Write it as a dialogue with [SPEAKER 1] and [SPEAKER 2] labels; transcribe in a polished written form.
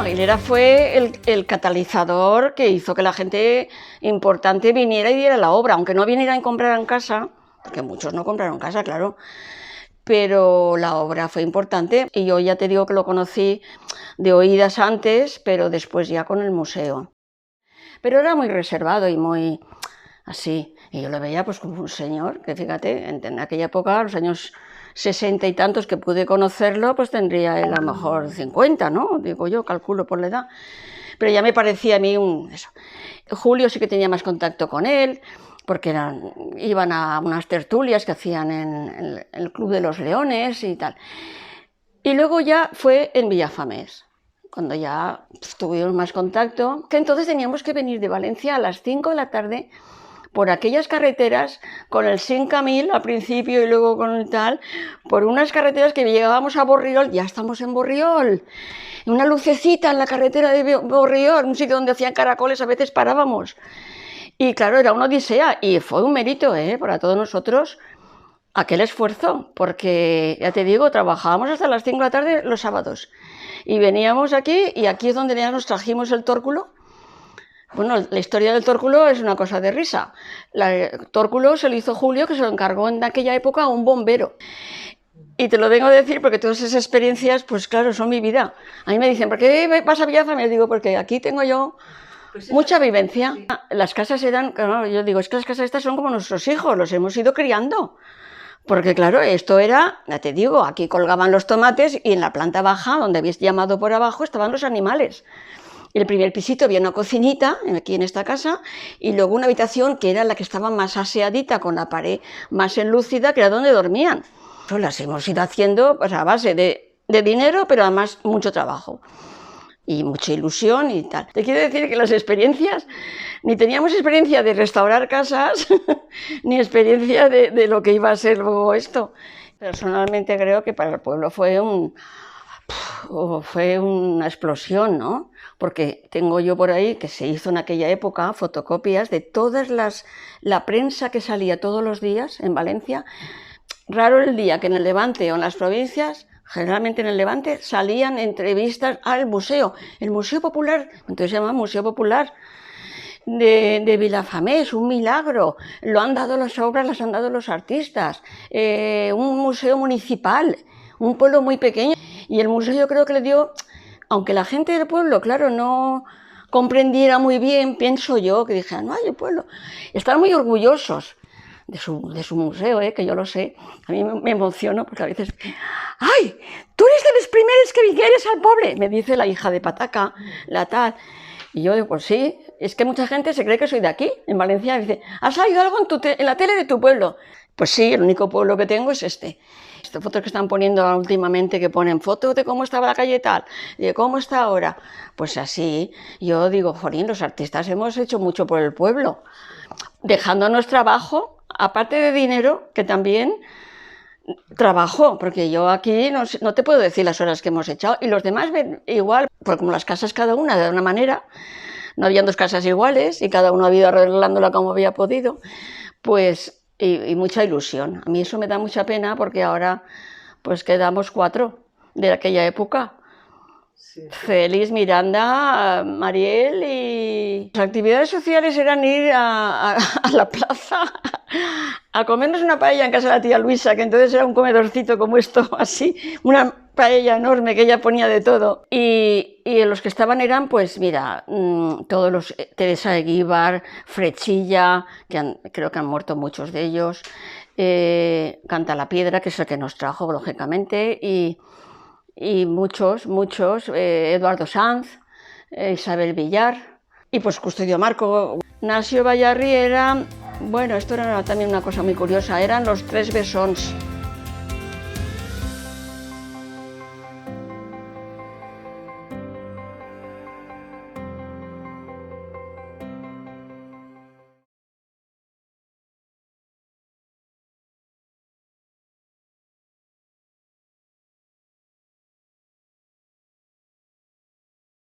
[SPEAKER 1] Aguilera fue el catalizador que hizo que la gente importante viniera y diera la obra, aunque no vinieran y compraran casa, porque muchos no compraron casa, claro, pero la obra fue importante y yo ya te digo que lo conocí de oídas antes, pero después ya con el museo. Pero era muy reservado y muy así, y yo lo veía pues como un señor, que fíjate, en aquella época, los años 60 y tantos que pude conocerlo, pues tendría él a lo mejor 50, ¿no? Digo yo, calculo por la edad. Pero ya me parecía a mí eso. Julio sí que tenía más contacto con él, porque iban a unas tertulias que hacían en el Club de los Leones y tal. Y luego ya fue en Villafamés, cuando ya tuvimos más contacto, que entonces teníamos que venir de Valencia a las 5 de la tarde por aquellas carreteras, con el 5000 al principio y luego con el tal, por unas carreteras que llegábamos a Borriol, ya estamos en Borriol, una lucecita en la carretera de Borriol, un sitio donde hacían caracoles, a veces parábamos. Y claro, era una odisea, y fue un mérito para todos nosotros aquel esfuerzo, porque ya te digo, trabajábamos hasta las 5 de la tarde los sábados, y veníamos aquí, y aquí es donde ya nos trajimos el tórculo. Bueno, la historia del tórculo es una cosa de risa. El tórculo se lo hizo Julio, que se lo encargó en aquella época a un bombero. Y te lo vengo a decir porque todas esas experiencias, pues claro, son mi vida. A mí me dicen, ¿por qué vas a Villafamés? Digo, porque aquí tengo yo mucha vivencia. Las casas eran, claro, yo digo, es que las casas estas son como nuestros hijos, los hemos ido criando. Porque claro, esto era, ya te digo, aquí colgaban los tomates y en la planta baja, donde habéis llamado por abajo, estaban los animales. En el primer pisito había una cocinita, aquí en esta casa, y luego una habitación que era la que estaba más aseadita, con la pared más enlucida, que era donde dormían. Pues las hemos ido haciendo pues, a base de dinero, pero además mucho trabajo y mucha ilusión y tal. Te quiero decir que las experiencias, ni teníamos experiencia de restaurar casas, ni experiencia de lo que iba a ser luego esto. Personalmente creo que para el pueblo fue una explosión, ¿no? Porque tengo yo por ahí que se hizo en aquella época fotocopias de la prensa que salía todos los días en Valencia. Raro el día que en el Levante o en las provincias, generalmente en el Levante, salían entrevistas al museo, el Museo Popular, entonces se llama Museo Popular de Villafamés, un milagro, lo han dado las obras, las han dado los artistas, un museo municipal, un pueblo muy pequeño, y el museo yo creo que le dio, aunque la gente del pueblo, claro, no comprendiera muy bien, pienso yo, que dijeran, ay, el pueblo, están muy orgullosos de su museo, que yo lo sé, a mí me emociono porque a veces, ¡ay! Tú eres de los primeros que quieres al pobre, me dice la hija de Pataca, la tal, y yo digo, pues sí, es que mucha gente se cree que soy de aquí, en Valencia, y dice, ¿has salido algo en la tele de tu pueblo? Pues sí, el único pueblo que tengo es este. Estas fotos que están poniendo últimamente, que ponen fotos de cómo estaba la calle tal, de cómo está ahora, pues así, yo digo, jolín, los artistas hemos hecho mucho por el pueblo, dejándonos trabajo, aparte de dinero, que también trabajo, porque yo aquí no te puedo decir las horas que hemos echado, y los demás ven igual, porque como las casas cada una de una manera, no habían dos casas iguales, y cada uno ha ido arreglándola como había podido, pues, y mucha ilusión. A mí eso me da mucha pena, porque ahora, pues quedamos 4 de aquella época. Sí. Félix, Miranda, Mariel, y las actividades sociales eran ir a la plaza a comernos una paella en casa de la tía Luisa, que entonces era un comedorcito como esto, así, una paella enorme que ella ponía de todo. Y los que estaban eran, pues mira, todos los Teresa Eguíbar, Frechilla, creo que han muerto muchos de ellos, Canta la Piedra, que es el que nos trajo, lógicamente, y muchos, Eduardo Sanz, Isabel Villar, y pues Custodio Marco. Nacio Bayarri era, bueno, esto era también una cosa muy curiosa, eran los 3 Bessons.